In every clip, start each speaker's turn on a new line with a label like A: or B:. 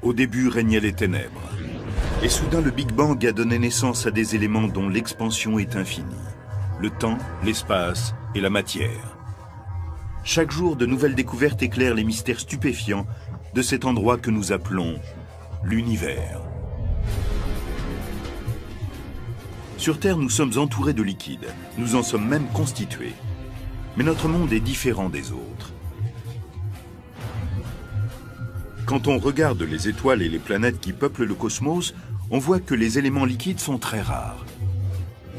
A: Au début régnaient les ténèbres. Et soudain, le Big Bang a donné naissance à des éléments dont l'expansion est infinie. Le temps, l'espace et la matière. Chaque jour, de nouvelles découvertes éclairent les mystères stupéfiants de cet endroit que nous appelons l'univers. Sur Terre, nous sommes entourés de liquides. Nous en sommes même constitués. Mais notre monde est différent des autres. Quand on regarde les étoiles et les planètes qui peuplent le cosmos, on voit que les éléments liquides sont très rares.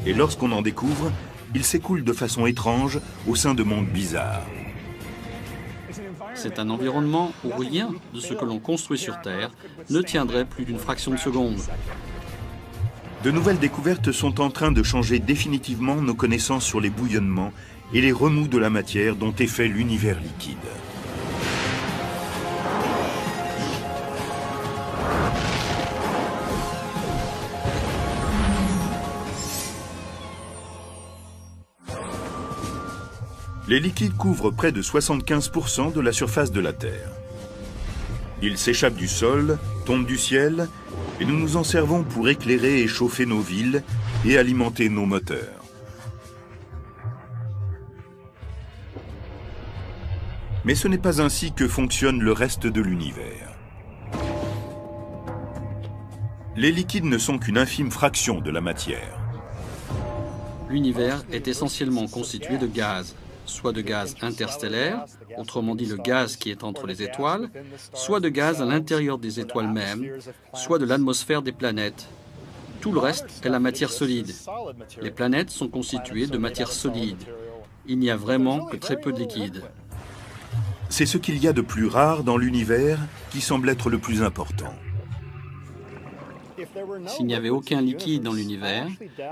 A: Et lorsqu'on en découvre, ils s'écoulent de façon étrange au sein de mondes bizarres.
B: C'est un environnement où rien de ce que l'on construit sur Terre ne tiendrait plus d'une fraction de seconde.
A: De nouvelles découvertes sont en train de changer définitivement nos connaissances sur les bouillonnements et les remous de la matière dont est fait l'univers liquide. Les liquides couvrent près de 75% de la surface de la Terre. Ils s'échappent du sol, tombent du ciel, et nous nous en servons pour éclairer et chauffer nos villes et alimenter nos moteurs. Mais ce n'est pas ainsi que fonctionne le reste de l'univers. Les liquides ne sont qu'une infime fraction de la matière.
B: L'univers est essentiellement constitué de gaz, soit de gaz interstellaire, autrement dit le gaz qui est entre les étoiles, soit de gaz à l'intérieur des étoiles mêmes, soit de l'atmosphère des planètes. Tout le reste est la matière solide. Les planètes sont constituées de matière solide. Il n'y a vraiment que très peu de liquide.
A: C'est ce qu'il y a de plus rare dans l'univers qui semble être le plus important.
B: S'il n'y avait aucun liquide dans l'univers,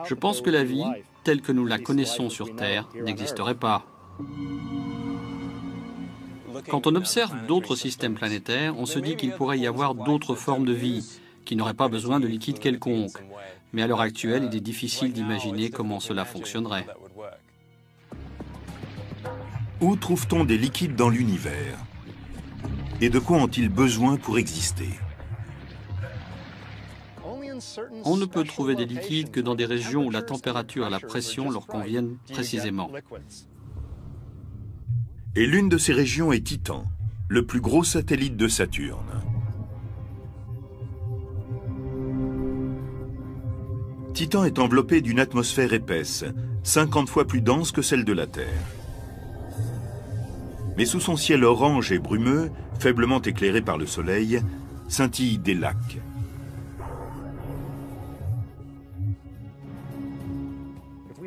B: je pense que la vie, telle que nous la connaissons sur Terre, n'existerait pas. Quand on observe d'autres systèmes planétaires, on se dit qu'il pourrait y avoir d'autres formes de vie qui n'auraient pas besoin de liquide quelconque. Mais à l'heure actuelle, il est difficile d'imaginer comment cela fonctionnerait.
A: Où trouve-t-on des liquides dans l'univers? Et de quoi ont-ils besoin pour exister?
B: On ne peut trouver des liquides que dans des régions où la température et la pression leur conviennent précisément.
A: Et l'une de ces régions est Titan, le plus gros satellite de Saturne. Titan est enveloppé d'une atmosphère épaisse, 50 fois plus dense que celle de la Terre. Mais sous son ciel orange et brumeux, faiblement éclairé par le soleil, scintillent des lacs.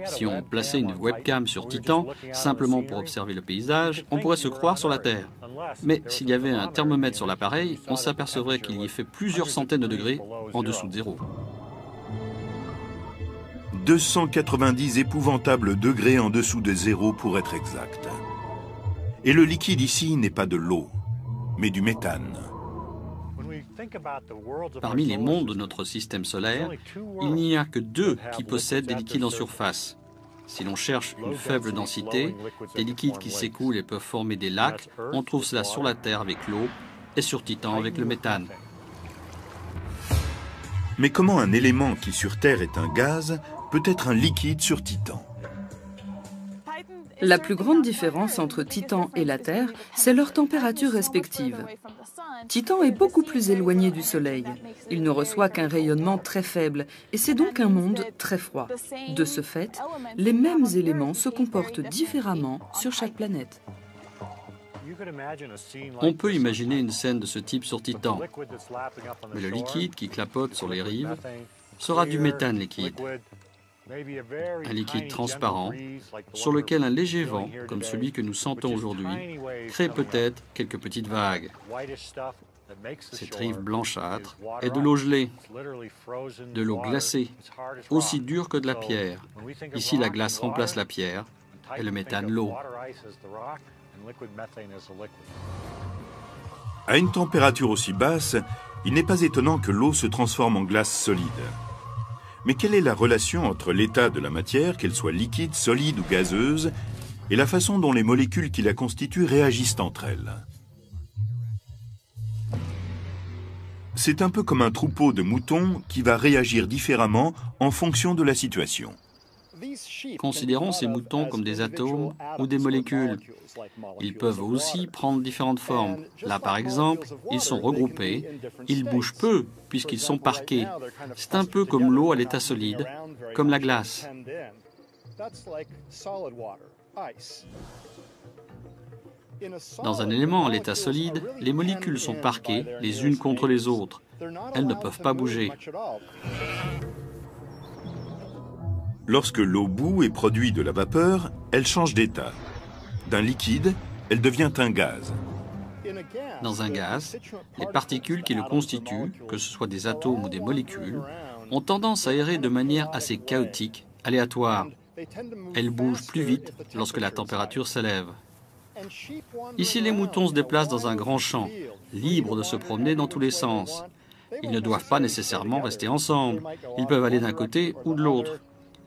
B: Si on plaçait une webcam sur Titan, simplement pour observer le paysage, on pourrait se croire sur la Terre. Mais s'il y avait un thermomètre sur l'appareil, on s'apercevrait qu'il y fait plusieurs centaines de degrés en dessous de zéro.
A: 290 épouvantables degrés en dessous de zéro pour être exact. Et le liquide ici n'est pas de l'eau, mais du méthane.
B: Parmi les mondes de notre système solaire, il n'y a que 2 qui possèdent des liquides en surface. Si l'on cherche une faible densité, des liquides qui s'écoulent et peuvent former des lacs, on trouve cela sur la Terre avec l'eau et sur Titan avec le méthane.
A: Mais comment un élément qui sur Terre est un gaz peut être un liquide sur Titan?
C: La plus grande différence entre Titan et la Terre, c'est leur température respective. Titan est beaucoup plus éloigné du Soleil. Il ne reçoit qu'un rayonnement très faible et c'est donc un monde très froid. De ce fait, les mêmes éléments se comportent différemment sur chaque planète.
B: On peut imaginer une scène de ce type sur Titan, mais le liquide qui clapote sur les rives sera du méthane liquide. Un liquide transparent sur lequel un léger vent, comme celui que nous sentons aujourd'hui, crée peut-être quelques petites vagues. Cette rive blanchâtre est de l'eau gelée, de l'eau glacée, aussi dure que de la pierre. Ici, la glace remplace la pierre et le méthane l'eau.
A: À une température aussi basse, il n'est pas étonnant que l'eau se transforme en glace solide. Mais quelle est la relation entre l'état de la matière, qu'elle soit liquide, solide ou gazeuse, et la façon dont les molécules qui la constituent réagissent entre elles? C'est un peu comme un troupeau de moutons qui va réagir différemment en fonction de la situation.
B: Considérons ces moutons comme des atomes ou des molécules. Ils peuvent aussi prendre différentes formes. Là, par exemple, ils sont regroupés, ils bougent peu puisqu'ils sont parqués. C'est un peu comme l'eau à l'état solide, comme la glace. Dans un élément à l'état solide, les molécules sont parquées les unes contre les autres. Elles ne peuvent pas bouger.
A: Lorsque l'eau bout et produit de la vapeur, elle change d'état. D'un liquide, elle devient un gaz.
B: Dans un gaz, les particules qui le constituent, que ce soit des atomes ou des molécules, ont tendance à errer de manière assez chaotique, aléatoire. Elles bougent plus vite lorsque la température s'élève. Ici, les moutons se déplacent dans un grand champ, libres de se promener dans tous les sens. Ils ne doivent pas nécessairement rester ensemble. Ils peuvent aller d'un côté ou de l'autre.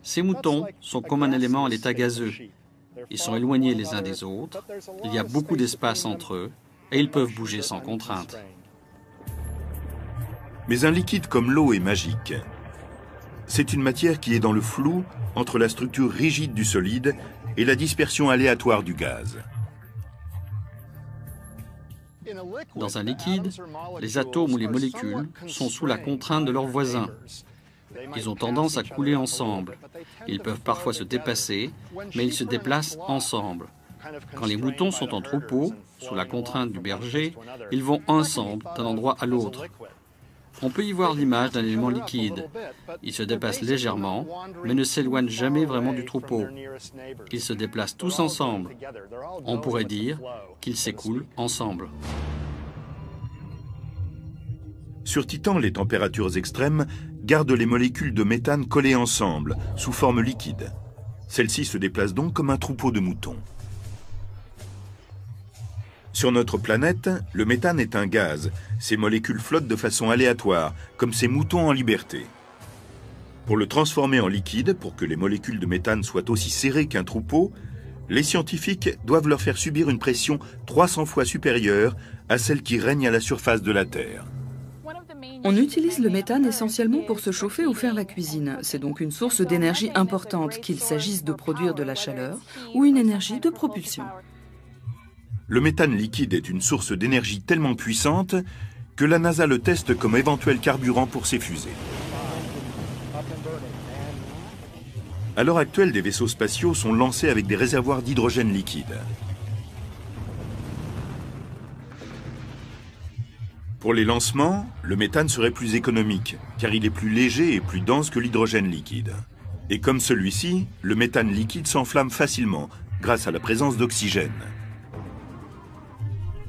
B: Ces moutons sont comme un élément à l'état gazeux. Ils sont éloignés les uns des autres, il y a beaucoup d'espace entre eux, et ils peuvent bouger sans contrainte.
A: Mais un liquide comme l'eau est magique. C'est une matière qui est dans le flou entre la structure rigide du solide et la dispersion aléatoire du gaz.
B: Dans un liquide, les atomes ou les molécules sont sous la contrainte de leurs voisins. Ils ont tendance à couler ensemble. Ils peuvent parfois se dépasser, mais ils se déplacent ensemble. Quand les moutons sont en troupeau, sous la contrainte du berger, ils vont ensemble d'un endroit à l'autre. On peut y voir l'image d'un élément liquide. Ils se déplacent légèrement, mais ne s'éloignent jamais vraiment du troupeau. Ils se déplacent tous ensemble. On pourrait dire qu'ils s'écoulent ensemble.
A: Sur Titan, les températures extrêmes gardent les molécules de méthane collées ensemble, sous forme liquide. Celles-ci se déplacent donc comme un troupeau de moutons. Sur notre planète, le méthane est un gaz. Ces molécules flottent de façon aléatoire, comme ces moutons en liberté. Pour le transformer en liquide, pour que les molécules de méthane soient aussi serrées qu'un troupeau, les scientifiques doivent leur faire subir une pression 300 fois supérieure à celle qui règne à la surface de la Terre.
C: On utilise le méthane essentiellement pour se chauffer ou faire la cuisine. C'est donc une source d'énergie importante, qu'il s'agisse de produire de la chaleur ou une énergie de propulsion.
A: Le méthane liquide est une source d'énergie tellement puissante que la NASA le teste comme éventuel carburant pour ses fusées. À l'heure actuelle, des vaisseaux spatiaux sont lancés avec des réservoirs d'hydrogène liquide. Pour les lancements, le méthane serait plus économique, car il est plus léger et plus dense que l'hydrogène liquide. Et comme celui-ci, le méthane liquide s'enflamme facilement, grâce à la présence d'oxygène.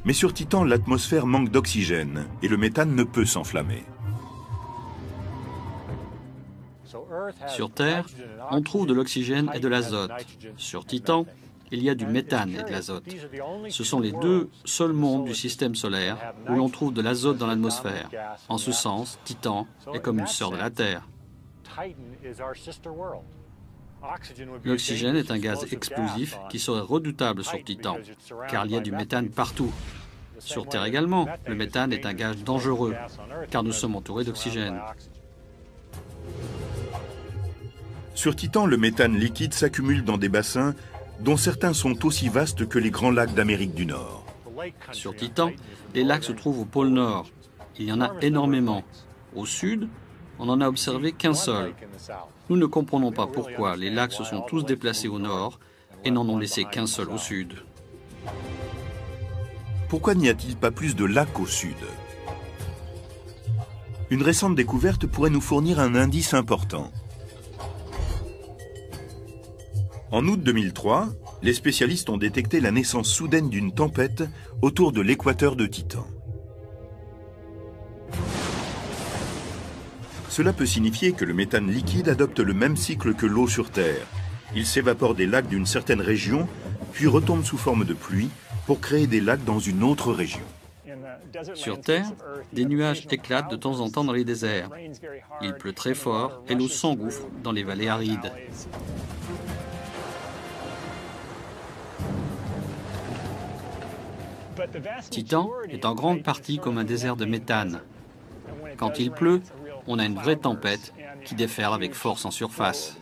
A: Mais sur Titan, l'atmosphère manque d'oxygène, et le méthane ne peut s'enflammer.
B: Sur Terre, on trouve de l'oxygène et de l'azote. Sur Titan, il y a du méthane et de l'azote. Ce sont les deux seuls mondes du système solaire où l'on trouve de l'azote dans l'atmosphère. En ce sens, Titan est comme une sœur de la Terre. L'oxygène est un gaz explosif qui serait redoutable sur Titan, car il y a du méthane partout. Sur Terre également, le méthane est un gaz dangereux, car nous sommes entourés d'oxygène.
A: Sur Titan, le méthane liquide s'accumule dans des bassins dont certains sont aussi vastes que les grands lacs d'Amérique du Nord.
B: Sur Titan, les lacs se trouvent au pôle Nord. Il y en a énormément. Au sud, on n'en a observé qu'un seul. Nous ne comprenons pas pourquoi les lacs se sont tous déplacés au nord et n'en ont laissé qu'un seul au sud.
A: Pourquoi n'y a-t-il pas plus de lacs au sud? Une récente découverte pourrait nous fournir un indice important. En août 2003, les spécialistes ont détecté la naissance soudaine d'une tempête autour de l'équateur de Titan. Cela peut signifier que le méthane liquide adopte le même cycle que l'eau sur Terre. Il s'évapore des lacs d'une certaine région, puis retombe sous forme de pluie pour créer des lacs dans une autre région.
B: Sur Terre, des nuages éclatent de temps en temps dans les déserts. Il pleut très fort et l'eau s'engouffre dans les vallées arides. Titan est en grande partie comme un désert de méthane. Quand il pleut, on a une vraie tempête qui déferle avec force en surface.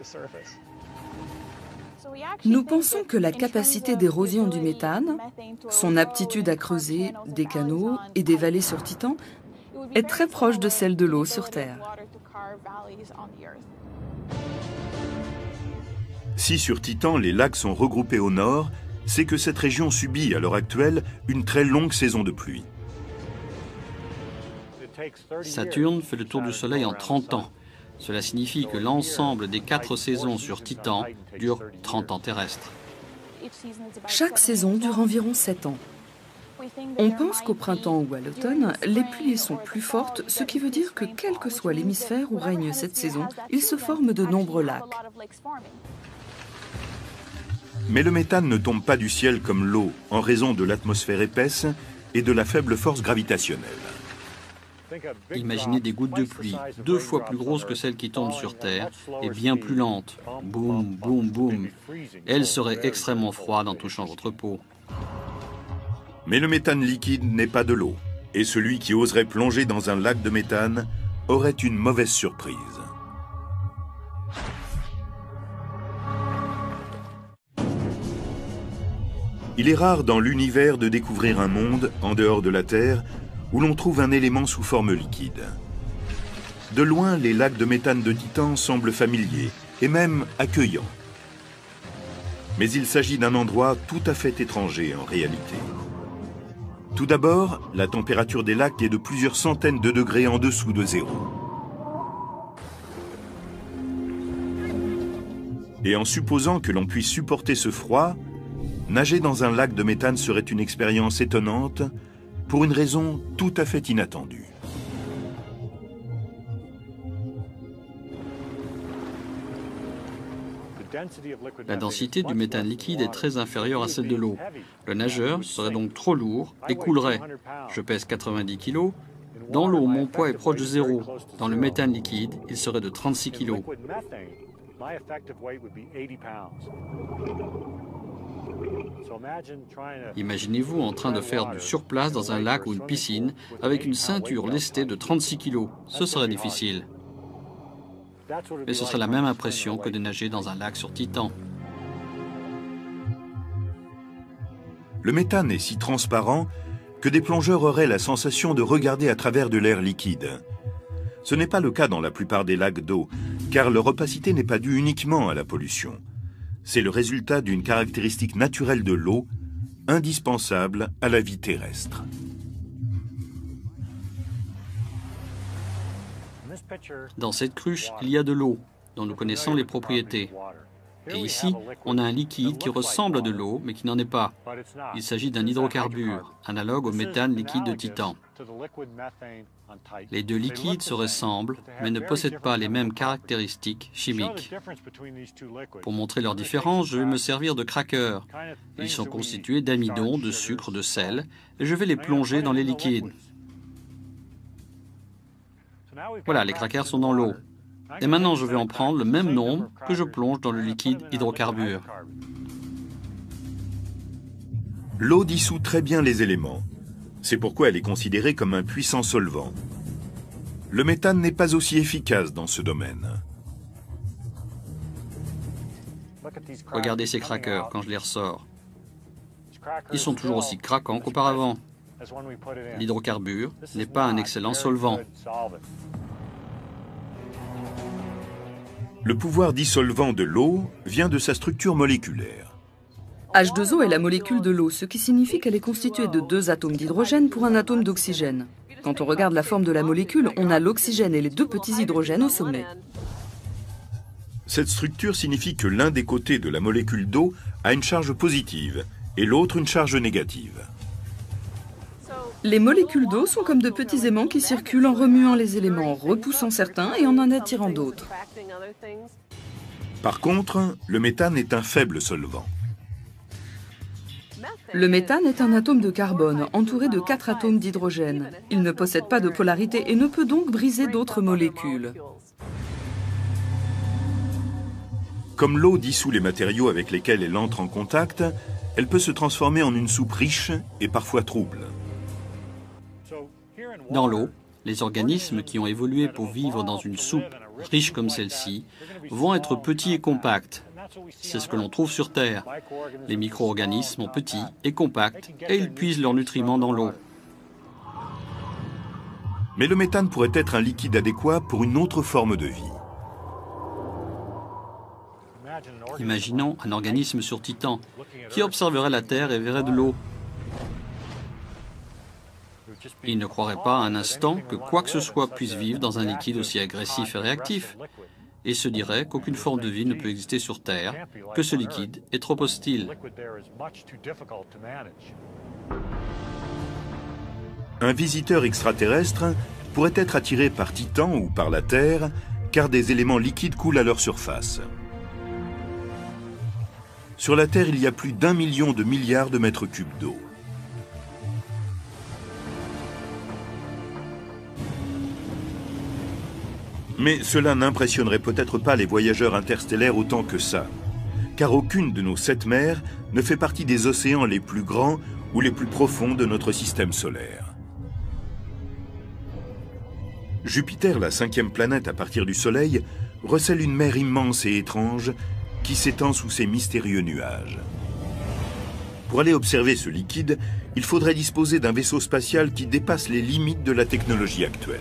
C: Nous pensons que la capacité d'érosion du méthane, son aptitude à creuser des canaux et des vallées sur Titan, est très proche de celle de l'eau sur Terre.
A: Si sur Titan les lacs sont regroupés au nord, c'est que cette région subit à l'heure actuelle une très longue saison de pluie.
B: Saturne fait le tour du Soleil en 30 ans. Cela signifie que l'ensemble des 4 saisons sur Titan dure 30 ans terrestres.
C: Chaque saison dure environ 7 ans. On pense qu'au printemps ou à l'automne, les pluies sont plus fortes, ce qui veut dire que quel que soit l'hémisphère où règne cette saison, il se forme de nombreux lacs.
A: Mais le méthane ne tombe pas du ciel comme l'eau en raison de l'atmosphère épaisse et de la faible force gravitationnelle.
B: Imaginez des gouttes de pluie, 2 fois plus grosses que celles qui tombent sur Terre et bien plus lentes. Boum, boum, boum. Elles seraient extrêmement froides en touchant votre peau.
A: Mais le méthane liquide n'est pas de l'eau. Et celui qui oserait plonger dans un lac de méthane aurait une mauvaise surprise. Il est rare dans l'univers de découvrir un monde, en dehors de la Terre, où l'on trouve un élément sous forme liquide. De loin, les lacs de méthane de Titan semblent familiers et même accueillants. Mais il s'agit d'un endroit tout à fait étranger en réalité. Tout d'abord, la température des lacs est de plusieurs centaines de degrés en dessous de zéro. Et en supposant que l'on puisse supporter ce froid, nager dans un lac de méthane serait une expérience étonnante pour une raison tout à fait inattendue.
B: La densité du méthane liquide est très inférieure à celle de l'eau. Le nageur serait donc trop lourd et coulerait. Je pèse 90 kg. Dans l'eau, mon poids est proche de zéro. Dans le méthane liquide, il serait de 36 kg. Imaginez-vous en train de faire du surplace dans un lac ou une piscine avec une ceinture lestée de 36 kg. Ce serait difficile. Mais ce serait la même impression que de nager dans un lac sur Titan.
A: Le méthane est si transparent que des plongeurs auraient la sensation de regarder à travers de l'air liquide. Ce n'est pas le cas dans la plupart des lacs d'eau, car leur opacité n'est pas due uniquement à la pollution. C'est le résultat d'une caractéristique naturelle de l'eau, indispensable à la vie terrestre.
B: Dans cette cruche, il y a de l'eau, dont nous connaissons les propriétés. Et ici, on a un liquide qui ressemble à de l'eau, mais qui n'en est pas. Il s'agit d'un hydrocarbure, analogue au méthane liquide de Titan. Les deux liquides se ressemblent, mais ne possèdent pas les mêmes caractéristiques chimiques. Pour montrer leur différence, je vais me servir de crackers. Ils sont constitués d'amidon, de sucre, de sel, et je vais les plonger dans les liquides. Voilà, les crackers sont dans l'eau. Et maintenant, je vais en prendre le même nombre que je plonge dans le liquide hydrocarbure.
A: L'eau dissout très bien les éléments. C'est pourquoi elle est considérée comme un puissant solvant. Le méthane n'est pas aussi efficace dans ce domaine.
B: Regardez ces crackers quand je les ressors. Ils sont toujours aussi craquants qu'auparavant. L'hydrocarbure n'est pas un excellent solvant.
A: Le pouvoir dissolvant de l'eau vient de sa structure moléculaire.
C: H2O est la molécule de l'eau, ce qui signifie qu'elle est constituée de 2 atomes d'hydrogène pour un atome d'oxygène. Quand on regarde la forme de la molécule, on a l'oxygène et les 2 petits hydrogènes au sommet.
A: Cette structure signifie que l'un des côtés de la molécule d'eau a une charge positive et l'autre une charge négative.
C: Les molécules d'eau sont comme de petits aimants qui circulent en remuant les éléments, en repoussant certains et en attirant d'autres.
A: Par contre, le méthane est un faible solvant.
C: Le méthane est un atome de carbone entouré de 4 atomes d'hydrogène. Il ne possède pas de polarité et ne peut donc briser d'autres molécules.
A: Comme l'eau dissout les matériaux avec lesquels elle entre en contact, elle peut se transformer en une soupe riche et parfois trouble.
B: Dans l'eau, Les organismes qui ont évolué pour vivre dans une soupe riche comme celle-ci vont être petits et compacts. C'est ce que l'on trouve sur Terre. Les micro-organismes sont petits et compacts et ils puisent leurs nutriments dans l'eau.
A: Mais le méthane pourrait être un liquide adéquat pour une autre forme de vie.
B: Imaginons un organisme sur Titan qui observerait la Terre et verrait de l'eau. Il ne croirait pas un instant que quoi que ce soit puisse vivre dans un liquide aussi agressif et réactif, et se dirait qu'aucune forme de vie ne peut exister sur Terre, que ce liquide est trop hostile.
A: Un visiteur extraterrestre pourrait être attiré par Titan ou par la Terre, car des éléments liquides coulent à leur surface. Sur la Terre, il y a plus d'1 million de milliards de mètres cubes d'eau. Mais cela n'impressionnerait peut-être pas les voyageurs interstellaires autant que ça, car aucune de nos 7 mers ne fait partie des océans les plus grands ou les plus profonds de notre système solaire. Jupiter, la 5e planète à partir du Soleil, recèle une mer immense et étrange qui s'étend sous ses mystérieux nuages. Pour aller observer ce liquide, il faudrait disposer d'un vaisseau spatial qui dépasse les limites de la technologie actuelle.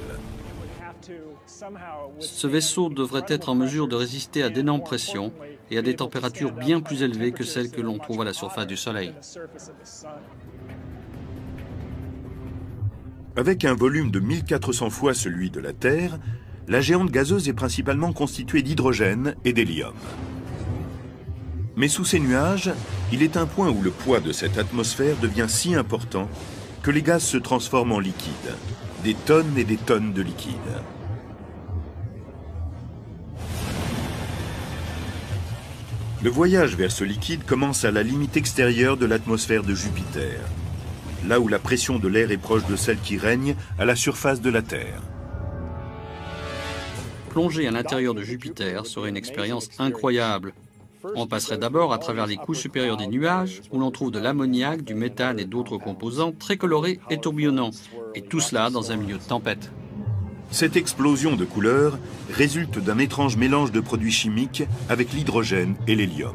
B: Ce vaisseau devrait être en mesure de résister à d'énormes pressions et à des températures bien plus élevées que celles que l'on trouve à la surface du Soleil.
A: Avec un volume de 1400 fois celui de la Terre, la géante gazeuse est principalement constituée d'hydrogène et d'hélium. Mais sous ces nuages, il est un point où le poids de cette atmosphère devient si important que les gaz se transforment en liquide, des tonnes et des tonnes de liquide. Le voyage vers ce liquide commence à la limite extérieure de l'atmosphère de Jupiter, là où la pression de l'air est proche de celle qui règne à la surface de la Terre.
B: Plonger à l'intérieur de Jupiter serait une expérience incroyable. On passerait d'abord à travers les couches supérieures des nuages, où l'on trouve de l'ammoniac, du méthane et d'autres composants très colorés et tourbillonnants, et tout cela dans un milieu de tempête.
A: Cette explosion de couleurs résulte d'un étrange mélange de produits chimiques avec l'hydrogène et l'hélium.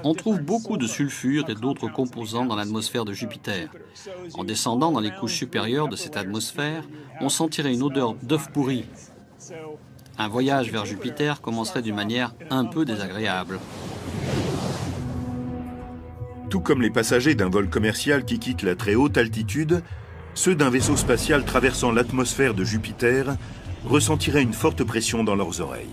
B: On trouve beaucoup de sulfure et d'autres composants dans l'atmosphère de Jupiter. En descendant dans les couches supérieures de cette atmosphère, on sentirait une odeur d'œuf pourri. Un voyage vers Jupiter commencerait d'une manière un peu désagréable.
A: Tout comme les passagers d'un vol commercial qui quitte la très haute altitude, ceux d'un vaisseau spatial traversant l'atmosphère de Jupiter ressentiraient une forte pression dans leurs oreilles.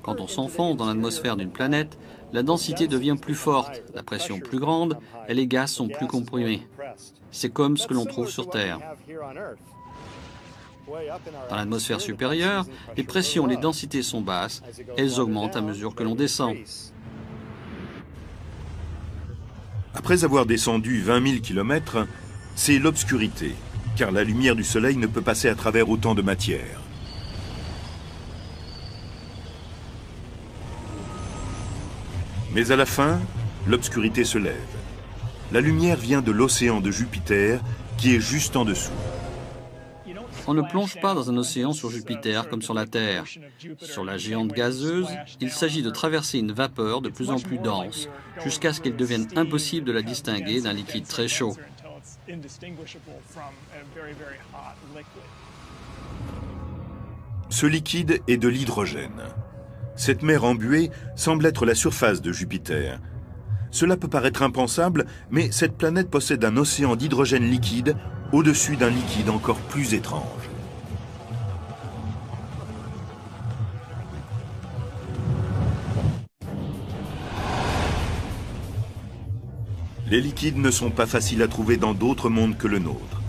B: Quand on s'enfonce dans l'atmosphère d'une planète, la densité devient plus forte, la pression plus grande et les gaz sont plus comprimés. C'est comme ce que l'on trouve sur Terre. Dans l'atmosphère supérieure, les pressions et les densités sont basses, elles augmentent à mesure que l'on descend.
A: Après avoir descendu 20 000 km, c'est l'obscurité, car la lumière du Soleil ne peut passer à travers autant de matière. Mais à la fin, l'obscurité se lève. La lumière vient de l'océan de Jupiter, qui est juste en dessous.
B: On ne plonge pas dans un océan sur Jupiter comme sur la Terre. Sur la géante gazeuse, il s'agit de traverser une vapeur de plus en plus dense, jusqu'à ce qu'elle devienne impossible de la distinguer d'un liquide très chaud.
A: Ce liquide est de l'hydrogène. Cette mer embuée semble être la surface de Jupiter. Cela peut paraître impensable, mais cette planète possède un océan d'hydrogène liquide au-dessus d'un liquide encore plus étrange. Les liquides ne sont pas faciles à trouver dans d'autres mondes que le nôtre.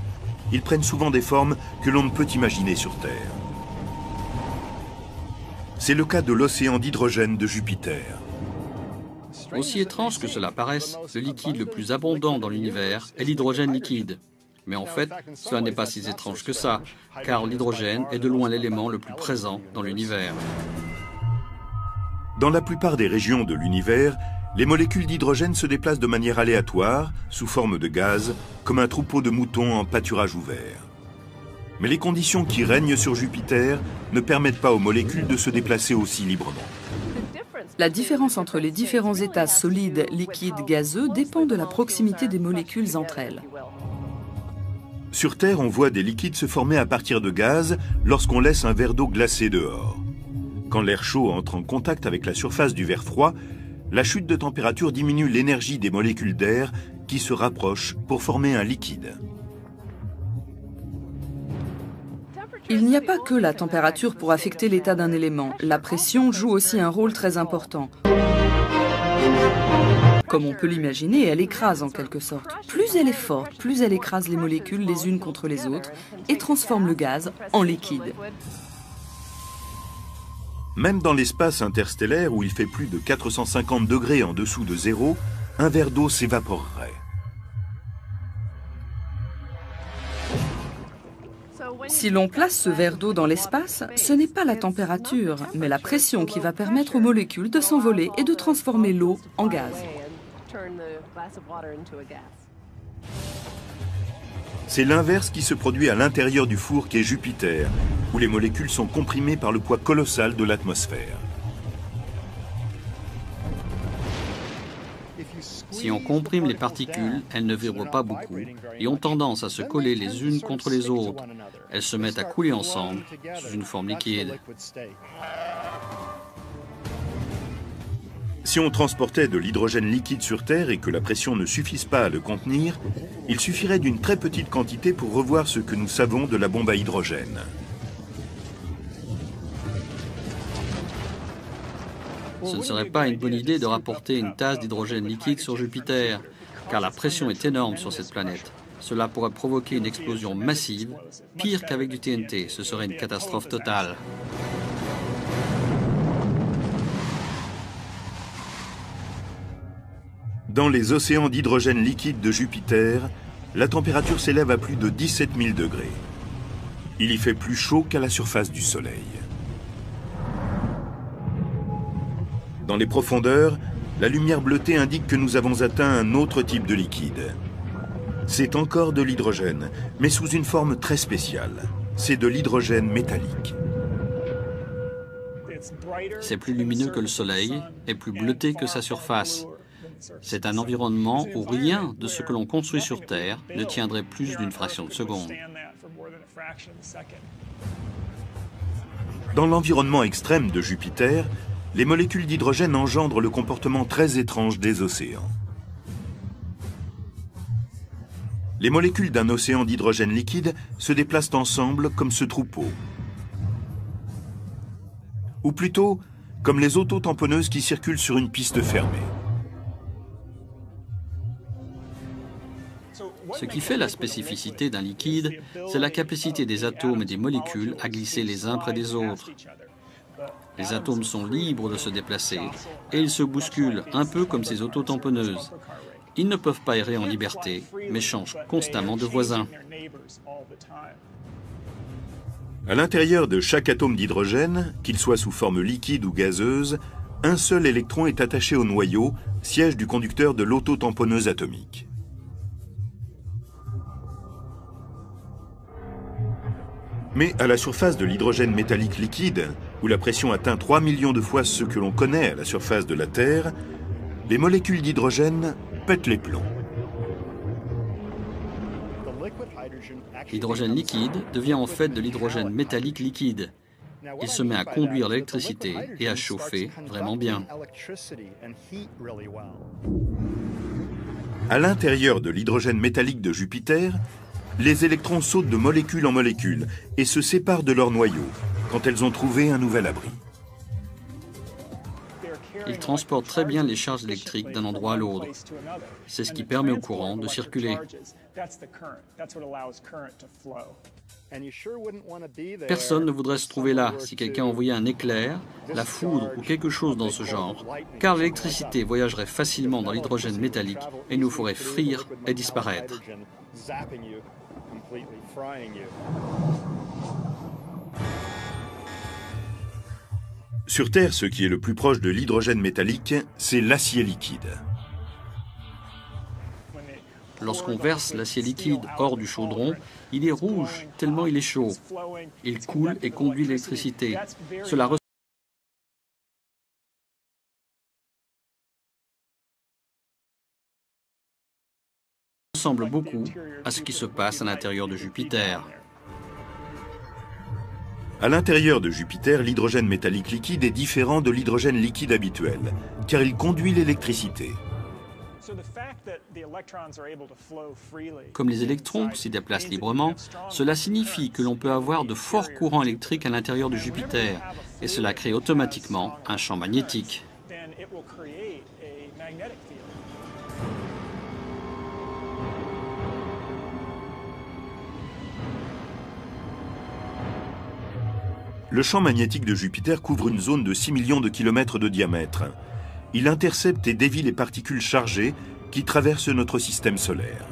A: Ils prennent souvent des formes que l'on ne peut imaginer sur Terre. C'est le cas de l'océan d'hydrogène de Jupiter.
B: Aussi étrange que cela paraisse, le liquide le plus abondant dans l'univers est l'hydrogène liquide. Mais en fait, cela n'est pas si étrange que ça, car l'hydrogène est de loin l'élément le plus présent dans l'univers.
A: Dans la plupart des régions de l'univers, Les molécules d'hydrogène se déplacent de manière aléatoire, sous forme de gaz, comme un troupeau de moutons en pâturage ouvert. Mais les conditions qui règnent sur Jupiter ne permettent pas aux molécules de se déplacer aussi librement.
C: La différence entre les différents états solides, liquides, gazeux dépend de la proximité des molécules entre elles.
A: Sur Terre, on voit des liquides se former à partir de gaz lorsqu'on laisse un verre d'eau glacé dehors. Quand l'air chaud entre en contact avec la surface du verre froid, la chute de température diminue l'énergie des molécules d'air qui se rapprochent pour former un liquide.
C: Il n'y a pas que la température pour affecter l'état d'un élément. La pression joue aussi un rôle très important. Comme on peut l'imaginer, elle écrase en quelque sorte. Plus elle est forte, plus elle écrase les molécules les unes contre les autres et transforme le gaz en liquide.
A: Même dans l'espace interstellaire où il fait plus de 450 degrés en dessous de zéro, un verre d'eau s'évaporerait.
C: Si l'on place ce verre d'eau dans l'espace, ce n'est pas la température, mais la pression qui va permettre aux molécules de s'envoler et de transformer l'eau en gaz.
A: C'est l'inverse qui se produit à l'intérieur du four qu'est Jupiter, où les molécules sont comprimées par le poids colossal de l'atmosphère.
B: Si on comprime les particules, elles ne vibrent pas beaucoup et ont tendance à se coller les unes contre les autres. Elles se mettent à couler ensemble sous une forme liquide.
A: Si on transportait de l'hydrogène liquide sur Terre et que la pression ne suffise pas à le contenir, il suffirait d'une très petite quantité pour revoir ce que nous savons de la bombe à hydrogène.
B: Ce ne serait pas une bonne idée de rapporter une tasse d'hydrogène liquide sur Jupiter, car la pression est énorme sur cette planète. Cela pourrait provoquer une explosion massive, pire qu'avec du TNT. Ce serait une catastrophe totale.
A: Dans les océans d'hydrogène liquide de Jupiter, la température s'élève à plus de 17 000 degrés. Il y fait plus chaud qu'à la surface du Soleil. Dans les profondeurs, la lumière bleutée indique que nous avons atteint un autre type de liquide. C'est encore de l'hydrogène, mais sous une forme très spéciale. C'est de l'hydrogène métallique.
B: C'est plus lumineux que le Soleil et plus bleuté que sa surface. C'est un environnement où rien de ce que l'on construit sur Terre ne tiendrait plus d'une fraction de seconde.
A: Dans l'environnement extrême de Jupiter, les molécules d'hydrogène engendrent le comportement très étrange des océans. Les molécules d'un océan d'hydrogène liquide se déplacent ensemble comme ce troupeau. Ou plutôt, comme les autotamponneuses qui circulent sur une piste fermée.
B: Ce qui fait la spécificité d'un liquide, c'est la capacité des atomes et des molécules à glisser les uns près des autres. Les atomes sont libres de se déplacer et ils se bousculent un peu comme ces autotamponneuses. Ils ne peuvent pas errer en liberté, mais changent constamment de voisin.
A: À l'intérieur de chaque atome d'hydrogène, qu'il soit sous forme liquide ou gazeuse, un seul électron est attaché au noyau, siège du conducteur de l'autotamponneuse atomique. Mais à la surface de l'hydrogène métallique liquide, où la pression atteint 3 millions de fois ce que l'on connaît à la surface de la Terre, les molécules d'hydrogène pètent les plombs.
B: L'hydrogène liquide devient en fait de l'hydrogène métallique liquide. Il se met à conduire l'électricité et à chauffer vraiment bien.
A: À l'intérieur de l'hydrogène métallique de Jupiter, les électrons sautent de molécule en molécule et se séparent de leur noyau quand elles ont trouvé un nouvel abri.
B: Ils transportent très bien les charges électriques d'un endroit à l'autre. C'est ce qui permet au courant de circuler. Personne ne voudrait se trouver là si quelqu'un envoyait un éclair, la foudre ou quelque chose dans ce genre, car l'électricité voyagerait facilement dans l'hydrogène métallique et nous ferait frire et disparaître.
A: Sur Terre, ce qui est le plus proche de l'hydrogène métallique, c'est l'acier liquide.
B: Lorsqu'on verse l'acier liquide hors du chaudron, il est rouge tellement il est chaud. Il coule et conduit l'électricité. Cela ressemble beaucoup à ce qui se passe à l'intérieur de Jupiter.
A: À l'intérieur de Jupiter, l'hydrogène métallique liquide est différent de l'hydrogène liquide habituel, car il conduit l'électricité.
B: Comme les électrons s'y déplacent librement, cela signifie que l'on peut avoir de forts courants électriques à l'intérieur de Jupiter, et cela crée automatiquement un champ magnétique.
A: Le champ magnétique de Jupiter couvre une zone de 6 millions de kilomètres de diamètre. Il intercepte et dévie les particules chargées qui traversent notre système solaire.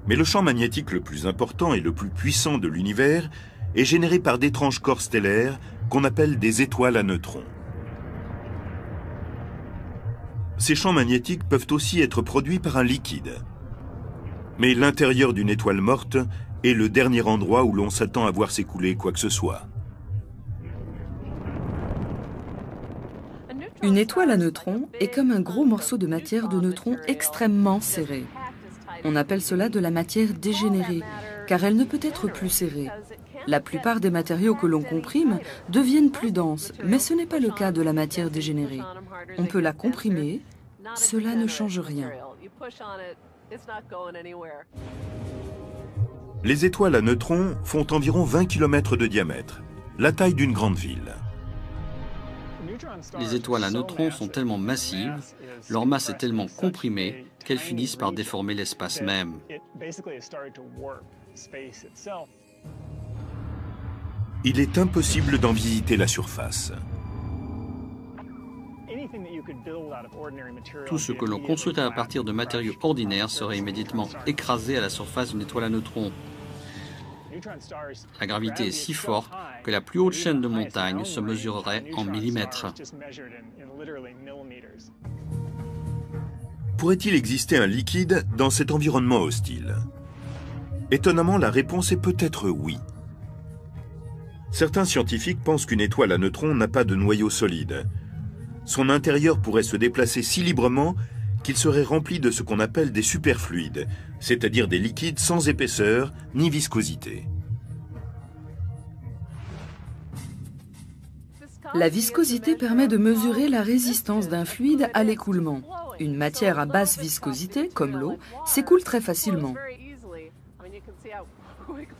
A: Mais le champ magnétique le plus important et le plus puissant de l'univers est généré par d'étranges corps stellaires qu'on appelle des étoiles à neutrons. Ces champs magnétiques peuvent aussi être produits par un liquide. Mais l'intérieur d'une étoile morte est le dernier endroit où l'on s'attend à voir s'écouler quoi que ce soit.
C: Une étoile à neutrons est comme un gros morceau de matière de neutrons extrêmement serré. On appelle cela de la matière dégénérée, car elle ne peut être plus serrée. La plupart des matériaux que l'on comprime deviennent plus denses, mais ce n'est pas le cas de la matière dégénérée. On peut la comprimer, cela ne change rien.
A: Les étoiles à neutrons font environ 20 km de diamètre, la taille d'une grande ville.
B: Les étoiles à neutrons sont tellement massives, leur masse est tellement comprimée qu'elles finissent par déformer l'espace même.
A: Il est impossible d'en visiter la surface.
B: Tout ce que l'on construit à partir de matériaux ordinaires serait immédiatement écrasé à la surface d'une étoile à neutrons. La gravité est si forte que la plus haute chaîne de montagnes se mesurerait en millimètres.
A: Pourrait-il exister un liquide dans cet environnement hostile? Étonnamment, la réponse est peut-être oui. Certains scientifiques pensent qu'une étoile à neutrons n'a pas de noyau solide. Son intérieur pourrait se déplacer si librement qu'il serait rempli de ce qu'on appelle des superfluides, c'est-à-dire des liquides sans épaisseur ni viscosité.
C: La viscosité permet de mesurer la résistance d'un fluide à l'écoulement. Une matière à basse viscosité, comme l'eau, s'écoule très facilement.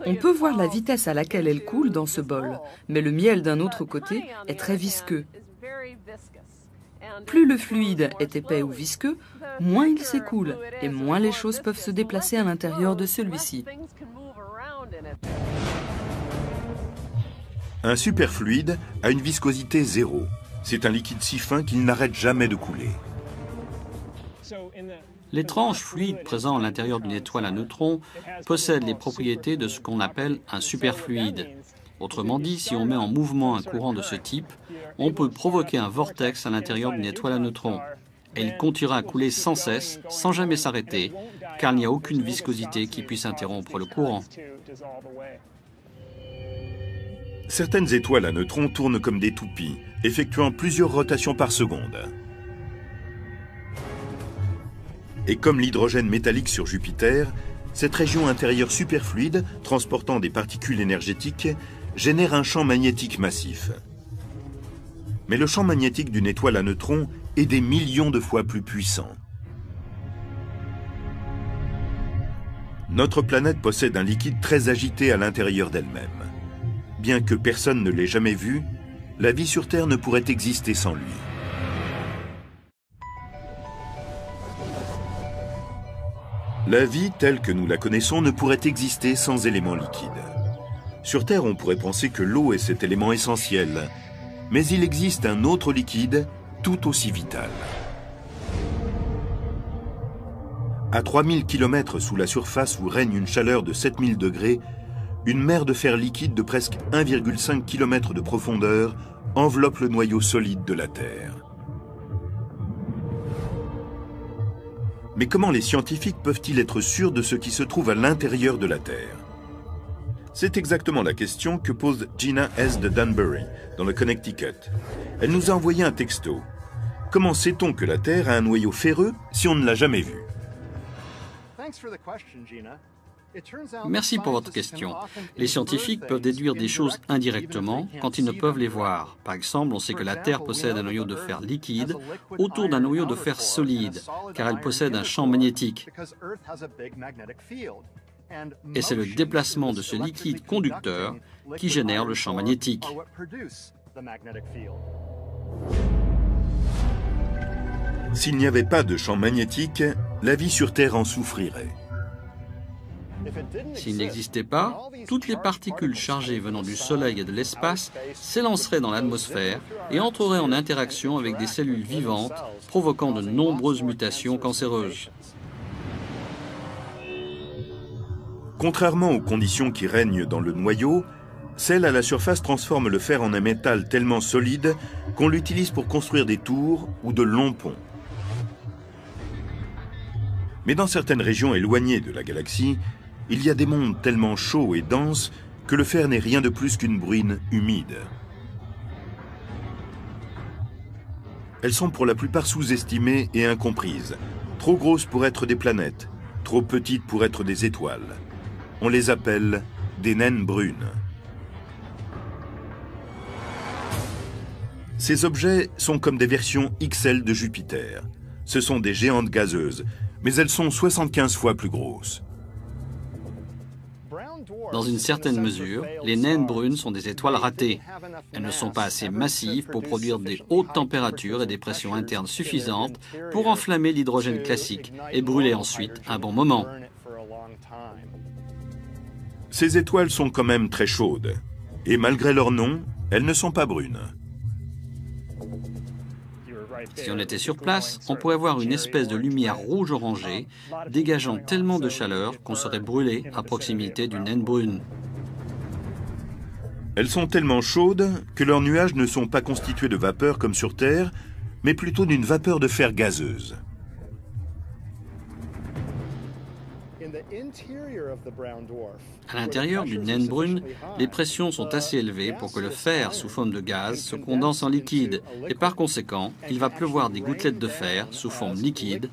C: On peut voir la vitesse à laquelle elle coule dans ce bol, mais le miel d'un autre côté est très visqueux. Plus le fluide est épais ou visqueux, moins il s'écoule et moins les choses peuvent se déplacer à l'intérieur de celui-ci.
A: Un superfluide a une viscosité zéro. C'est un liquide si fin qu'il n'arrête jamais de couler.
B: L'étrange fluide présent à l'intérieur d'une étoile à neutrons possède les propriétés de ce qu'on appelle un superfluide. Autrement dit, si on met en mouvement un courant de ce type, on peut provoquer un vortex à l'intérieur d'une étoile à neutrons. Et il continuera à couler sans cesse, sans jamais s'arrêter, car il n'y a aucune viscosité qui puisse interrompre le courant.
A: Certaines étoiles à neutrons tournent comme des toupies, effectuant plusieurs rotations par seconde. Et comme l'hydrogène métallique sur Jupiter, cette région intérieure superfluide, transportant des particules énergétiques, génère un champ magnétique massif. Mais le champ magnétique d'une étoile à neutrons est des millions de fois plus puissant. Notre planète possède un liquide très agité à l'intérieur d'elle-même. Bien que personne ne l'ait jamais vu, la vie sur Terre ne pourrait exister sans lui. La vie, telle que nous la connaissons, ne pourrait exister sans éléments liquides. Sur Terre, on pourrait penser que l'eau est cet élément essentiel, mais il existe un autre liquide tout aussi vital. À 3000 km sous la surface où règne une chaleur de 7000 degrés, une mer de fer liquide de presque 1,5 km de profondeur enveloppe le noyau solide de la Terre. Mais comment les scientifiques peuvent-ils être sûrs de ce qui se trouve à l'intérieur de la Terre? C'est exactement la question que pose Gina S. de Danbury, dans le Connecticut. Elle nous a envoyé un texto. Comment sait-on que la Terre a un noyau ferreux si on ne l'a jamais vu?
B: Merci pour votre question. Les scientifiques peuvent déduire des choses indirectement quand ils ne peuvent les voir. Par exemple, on sait que la Terre possède un noyau de fer liquide autour d'un noyau de fer solide, car elle possède un champ magnétique. Et c'est le déplacement de ce liquide conducteur qui génère le champ magnétique.
A: S'il n'y avait pas de champ magnétique, la vie sur Terre en souffrirait.
B: S'il n'existait pas, toutes les particules chargées venant du Soleil et de l'espace s'élanceraient dans l'atmosphère et entreraient en interaction avec des cellules vivantes, provoquant de nombreuses mutations cancéreuses.
A: Contrairement aux conditions qui règnent dans le noyau, celles à la surface transforment le fer en un métal tellement solide qu'on l'utilise pour construire des tours ou de longs ponts. Mais dans certaines régions éloignées de la galaxie, il y a des mondes tellement chauds et denses que le fer n'est rien de plus qu'une bruine humide. Elles sont pour la plupart sous-estimées et incomprises, trop grosses pour être des planètes, trop petites pour être des étoiles. On les appelle des naines brunes. Ces objets sont comme des versions XL de Jupiter. Ce sont des géantes gazeuses, mais elles sont 75 fois plus grosses.
B: Dans une certaine mesure, les naines brunes sont des étoiles ratées. Elles ne sont pas assez massives pour produire des hautes températures et des pressions internes suffisantes pour enflammer l'hydrogène classique et brûler ensuite un bon moment.
A: Ces étoiles sont quand même très chaudes. Et malgré leur nom, elles ne sont pas brunes.
B: Si on était sur place, on pourrait voir une espèce de lumière rouge-orangée dégageant tellement de chaleur qu'on serait brûlé à proximité d'une naine brune.
A: Elles sont tellement chaudes que leurs nuages ne sont pas constitués de vapeur comme sur Terre, mais plutôt d'une vapeur de fer gazeuse.
B: À l'intérieur d'une naine brune, les pressions sont assez élevées pour que le fer sous forme de gaz se condense en liquide et par conséquent, il va pleuvoir des gouttelettes de fer sous forme liquide.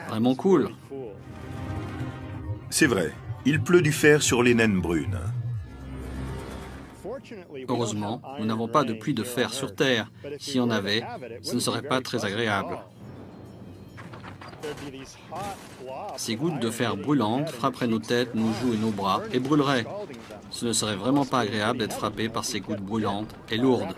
B: Vraiment cool.
A: C'est vrai, il pleut du fer sur les naines brunes.
B: Heureusement, nous n'avons pas de pluie de fer sur Terre. Si on avait, ce ne serait pas très agréable. Ces gouttes de fer brûlantes frapperaient nos têtes, nos joues et nos bras et brûleraient. Ce ne serait vraiment pas agréable d'être frappé par ces gouttes brûlantes et lourdes.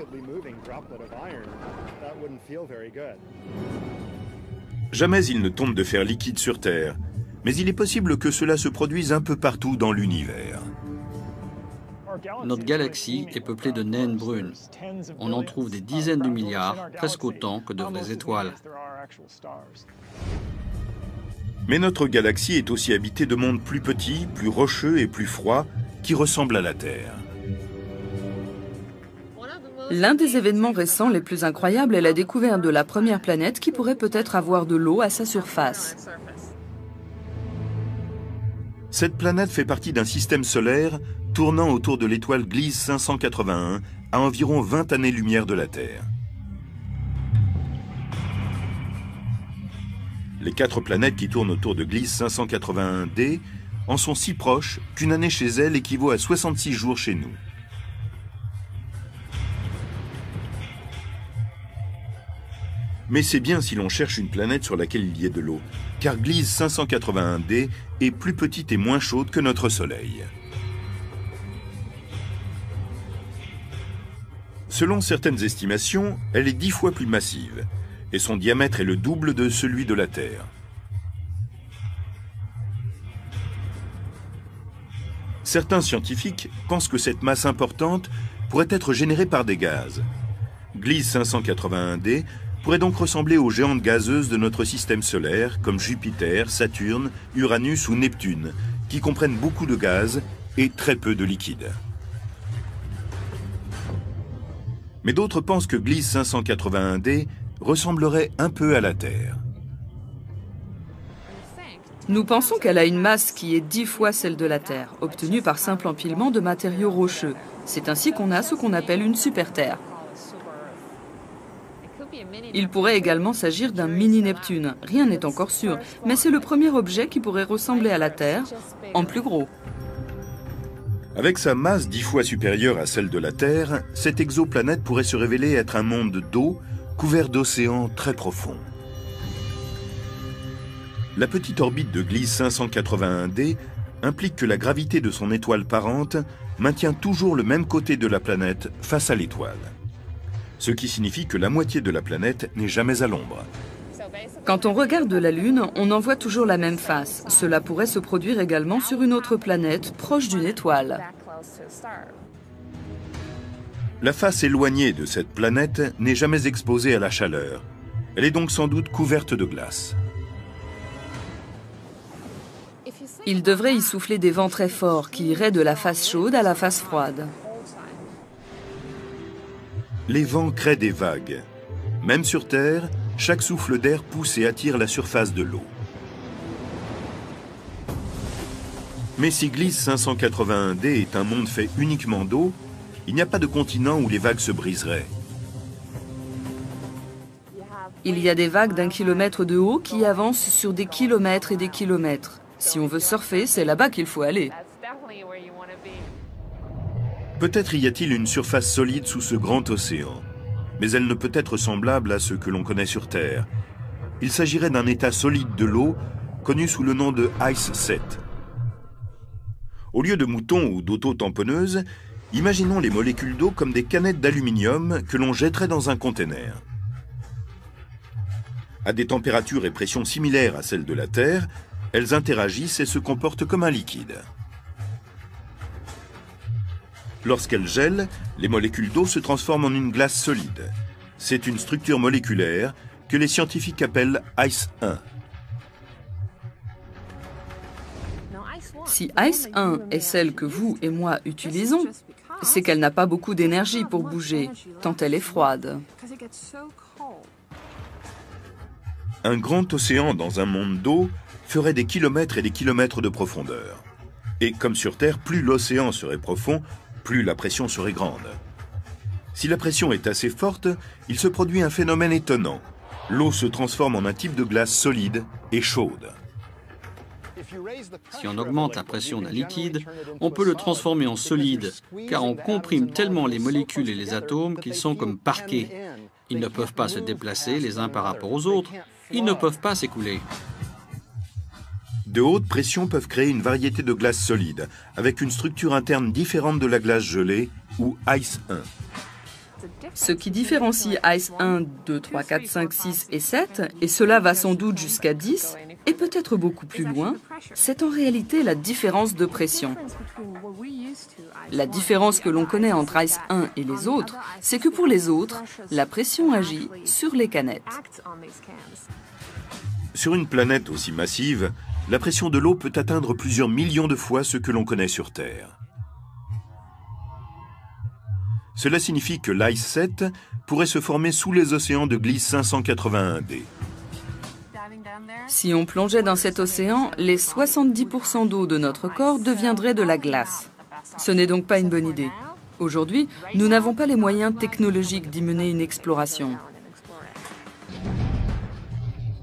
A: Jamais il ne tombe de fer liquide sur Terre, mais il est possible que cela se produise un peu partout dans l'univers.
B: Notre galaxie est peuplée de naines brunes. On en trouve des dizaines de milliards, presque autant que de vraies étoiles.
A: Mais notre galaxie est aussi habitée de mondes plus petits, plus rocheux et plus froids, qui ressemblent à la Terre.
C: L'un des événements récents les plus incroyables est la découverte de la première planète qui pourrait peut-être avoir de l'eau à sa surface.
A: Cette planète fait partie d'un système solaire tournant autour de l'étoile Gliese 581, à environ 20 années-lumière de la Terre. Les 4 planètes qui tournent autour de Gliese 581d en sont si proches qu'une année chez elles équivaut à 66 jours chez nous. Mais c'est bien si l'on cherche une planète sur laquelle il y ait de l'eau, car Gliese 581d est plus petite et moins chaude que notre Soleil. Selon certaines estimations, elle est 10 fois plus massive, et son diamètre est le double de celui de la Terre. Certains scientifiques pensent que cette masse importante pourrait être générée par des gaz. Gliese 581d pourrait donc ressembler aux géantes gazeuses de notre système solaire, comme Jupiter, Saturne, Uranus ou Neptune, qui comprennent beaucoup de gaz et très peu de liquide. Mais d'autres pensent que Gliese 581d ressemblerait un peu à la Terre.
C: Nous pensons qu'elle a une masse qui est 10 fois celle de la Terre, obtenue par simple empilement de matériaux rocheux. C'est ainsi qu'on a ce qu'on appelle une super-Terre. Il pourrait également s'agir d'un mini-Neptune. Rien n'est encore sûr, mais c'est le premier objet qui pourrait ressembler à la Terre, en plus gros.
A: Avec sa masse 10 fois supérieure à celle de la Terre, cette exoplanète pourrait se révéler être un monde d'eau couvert d'océans très profonds. La petite orbite de Gliese 581d implique que la gravité de son étoile parente maintient toujours le même côté de la planète face à l'étoile. Ce qui signifie que la moitié de la planète n'est jamais à l'ombre.
C: Quand on regarde la Lune, on en voit toujours la même face. Cela pourrait se produire également sur une autre planète proche d'une étoile.
A: La face éloignée de cette planète n'est jamais exposée à la chaleur. Elle est donc sans doute couverte de glace.
C: Il devrait y souffler des vents très forts qui iraient de la face chaude à la face froide.
A: Les vents créent des vagues. Même sur Terre, chaque souffle d'air pousse et attire la surface de l'eau. Mais si Gliese 581d est un monde fait uniquement d'eau, il n'y a pas de continent où les vagues se briseraient.
C: Il y a des vagues d'1 kilomètre de haut qui avancent sur des kilomètres et des kilomètres. Si on veut surfer, c'est là-bas qu'il faut aller.
A: Peut-être y a-t-il une surface solide sous ce grand océan, mais elle ne peut être semblable à ce que l'on connaît sur Terre. Il s'agirait d'un état solide de l'eau, connu sous le nom de Ice Set. Au lieu de moutons ou d'auto-tamponneuses, imaginons les molécules d'eau comme des canettes d'aluminium que l'on jetterait dans un conteneur. À des températures et pressions similaires à celles de la Terre, elles interagissent et se comportent comme un liquide. Lorsqu'elles gèlent, les molécules d'eau se transforment en une glace solide. C'est une structure moléculaire que les scientifiques appellent Ice 1.
C: Si Ice 1 est celle que vous et moi utilisons, c'est qu'elle n'a pas beaucoup d'énergie pour bouger, tant elle est froide.
A: Un grand océan dans un monde d'eau ferait des kilomètres et des kilomètres de profondeur. Et comme sur Terre, plus l'océan serait profond, plus la pression serait grande. Si la pression est assez forte, il se produit un phénomène étonnant. L'eau se transforme en un type de glace solide et chaude.
B: Si on augmente la pression d'un liquide, on peut le transformer en solide, car on comprime tellement les molécules et les atomes qu'ils sont comme parqués. Ils ne peuvent pas se déplacer les uns par rapport aux autres, ils ne peuvent pas s'écouler.
A: De hautes pressions peuvent créer une variété de glaces solides, avec une structure interne différente de la glace gelée, ou Ice 1.
C: Ce qui différencie Ice 1, 2, 3, 4, 5, 6 et 7, et cela va sans doute jusqu'à 10, et peut-être beaucoup plus loin, c'est en réalité la différence de pression. La différence que l'on connaît entre Ice 1 et les autres, c'est que pour les autres, la pression agit sur les canettes.
A: Sur une planète aussi massive, la pression de l'eau peut atteindre plusieurs millions de fois ce que l'on connaît sur Terre. Cela signifie que l'Ice Set pourrait se former sous les océans de Gliese 581d.
C: Si on plongeait dans cet océan, les 70% d'eau de notre corps deviendraient de la glace. Ce n'est donc pas une bonne idée. Aujourd'hui, nous n'avons pas les moyens technologiques d'y mener une exploration.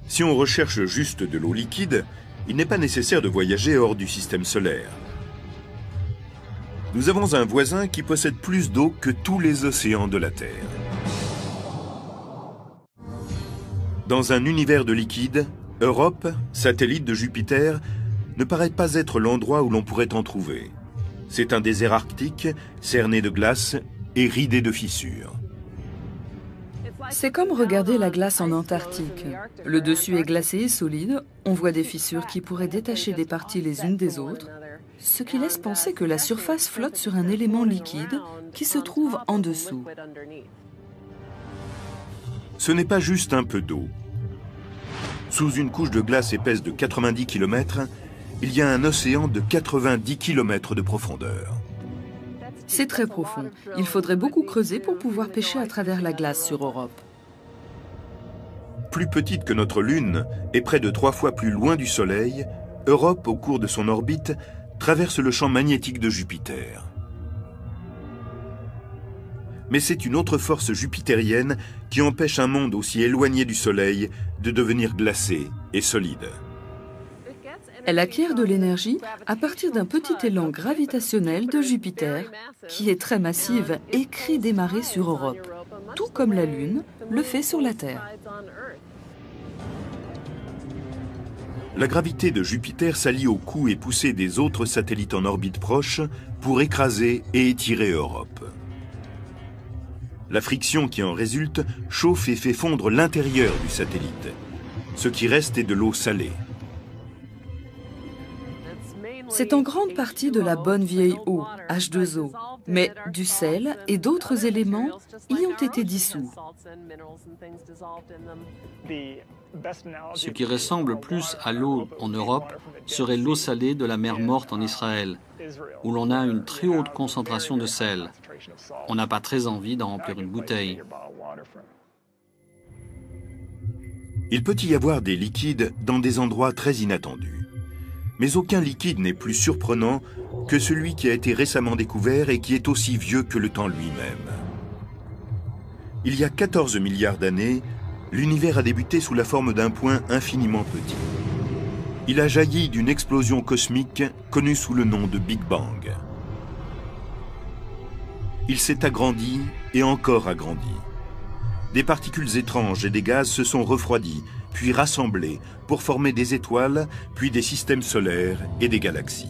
A: Si on recherche juste de l'eau liquide, il n'est pas nécessaire de voyager hors du système solaire. Nous avons un voisin qui possède plus d'eau que tous les océans de la Terre. Dans un univers de liquide, Europe, satellite de Jupiter, ne paraît pas être l'endroit où l'on pourrait en trouver. C'est un désert arctique, cerné de glace et ridé de fissures.
C: C'est comme regarder la glace en Antarctique. Le dessus est glacé et solide, on voit des fissures qui pourraient détacher des parties les unes des autres, ce qui laisse penser que la surface flotte sur un élément liquide qui se trouve en dessous.
A: Ce n'est pas juste un peu d'eau. Sous une couche de glace épaisse de 90 km, il y a un océan de 90 km de profondeur.
C: C'est très profond. Il faudrait beaucoup creuser pour pouvoir pêcher à travers la glace sur Europe.
A: Plus petite que notre Lune et près de 3 fois plus loin du Soleil, Europe, au cours de son orbite, traverse le champ magnétique de Jupiter. Mais c'est une autre force jupitérienne qui empêche un monde aussi éloigné du Soleil de devenir glacé et solide.
C: Elle acquiert de l'énergie à partir d'un petit élan gravitationnel de Jupiter, qui est très massive et crée des marées sur Europe, tout comme la Lune le fait sur la Terre.
A: La gravité de Jupiter s'allie aux coups et poussées des autres satellites en orbite proche pour écraser et étirer Europe. La friction qui en résulte chauffe et fait fondre l'intérieur du satellite. Ce qui reste est de l'eau salée.
C: C'est en grande partie de la bonne vieille eau, H2O, mais du sel et d'autres éléments y ont été dissous.
B: Ce qui ressemble plus à l'eau en Europe serait l'eau salée de la mer Morte en Israël, où l'on a une très haute concentration de sel. On n'a pas très envie d'en remplir une bouteille.
A: Il peut y avoir des liquides dans des endroits très inattendus. Mais aucun liquide n'est plus surprenant que celui qui a été récemment découvert et qui est aussi vieux que le temps lui-même. Il y a 14 milliards d'années, l'univers a débuté sous la forme d'un point infiniment petit. Il a jailli d'une explosion cosmique connue sous le nom de Big Bang. Il s'est agrandi et encore agrandi. Des particules étranges et des gaz se sont refroidis, puis rassemblés pour former des étoiles, puis des systèmes solaires et des galaxies.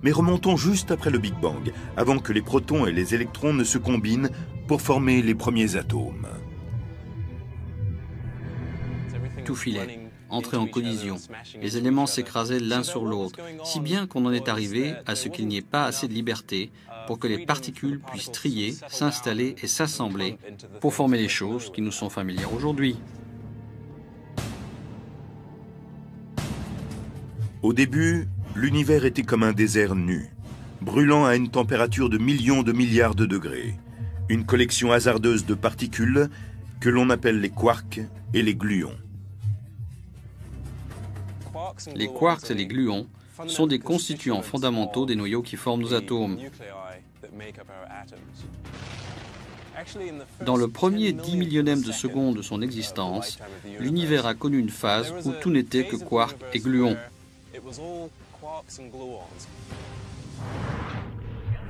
A: Mais remontons juste après le Big Bang, avant que les protons et les électrons ne se combinent pour former les premiers atomes.
B: Tout filait, entrait en collision. Les éléments s'écrasaient l'un sur l'autre, si bien qu'on en est arrivé à ce qu'il n'y ait pas assez de liberté pour que les particules puissent trier, s'installer et s'assembler pour former les choses qui nous sont familières aujourd'hui.
A: Au début, l'univers était comme un désert nu, brûlant à une température de millions de milliards de degrés. Une collection hasardeuse de particules que l'on appelle les quarks et les gluons.
B: Les quarks et les gluons sont des constituants fondamentaux des noyaux qui forment nos atomes. Dans le premier 10 millionième de seconde de son existence, l'univers a connu une phase où tout n'était que quarks et gluons.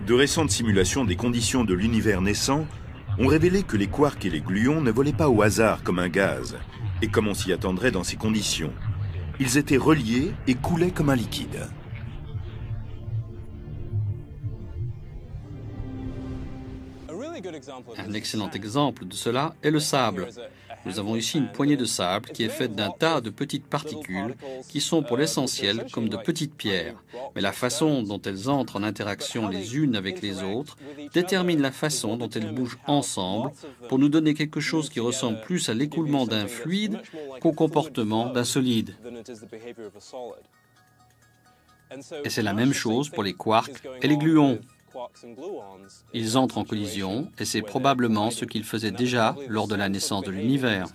A: De récentes simulations des conditions de l'univers naissant ont révélé que les quarks et les gluons ne volaient pas au hasard comme un gaz, et comme on s'y attendrait dans ces conditions. Ils étaient reliés et coulaient comme un liquide.
B: Un excellent exemple de cela est le sable. Nous avons ici une poignée de sable qui est faite d'un tas de petites particules qui sont pour l'essentiel comme de petites pierres. Mais la façon dont elles entrent en interaction les unes avec les autres détermine la façon dont elles bougent ensemble pour nous donner quelque chose qui ressemble plus à l'écoulement d'un fluide qu'au comportement d'un solide. Et c'est la même chose pour les quarks et les gluons. Ils entrent en collision et c'est probablement ce qu'ils faisaient déjà lors de la naissance de l'univers.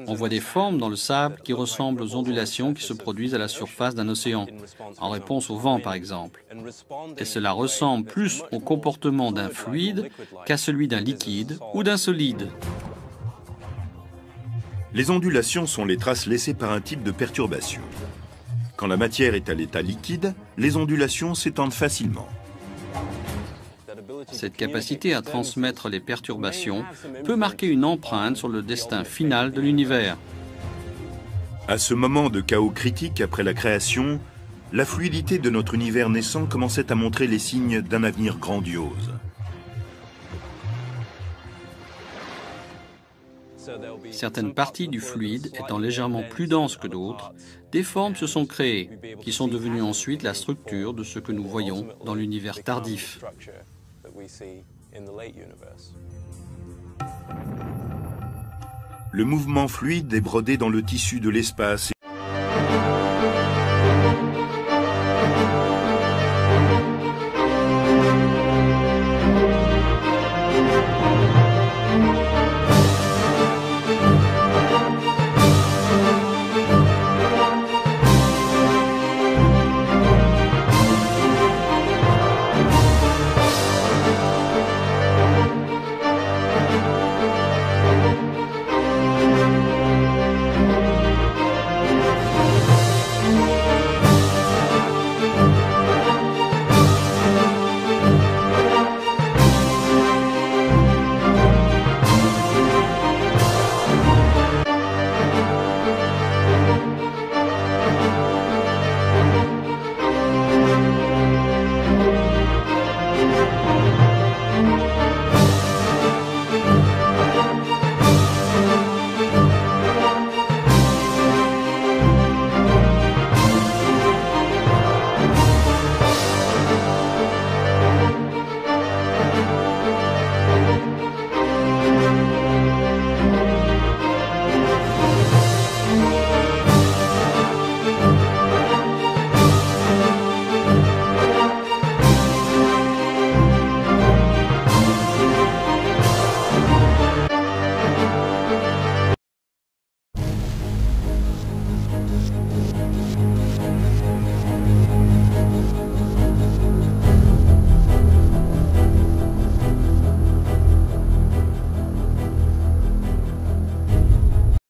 B: On voit des formes dans le sable qui ressemblent aux ondulations qui se produisent à la surface d'un océan, en réponse au vent par exemple. Et cela ressemble plus au comportement d'un fluide qu'à celui d'un liquide ou d'un solide.
A: Les ondulations sont les traces laissées par un type de perturbation. Quand la matière est à l'état liquide, les ondulations s'étendent facilement.
B: Cette capacité à transmettre les perturbations peut marquer une empreinte sur le destin final de l'univers.
A: À ce moment de chaos critique après la création, la fluidité de notre univers naissant commençait à montrer les signes d'un avenir grandiose.
B: Certaines parties du fluide étant légèrement plus denses que d'autres, des formes se sont créées, qui sont devenues ensuite la structure de ce que nous voyons dans l'univers tardif.
A: Le mouvement fluide est brodé dans le tissu de l'espace.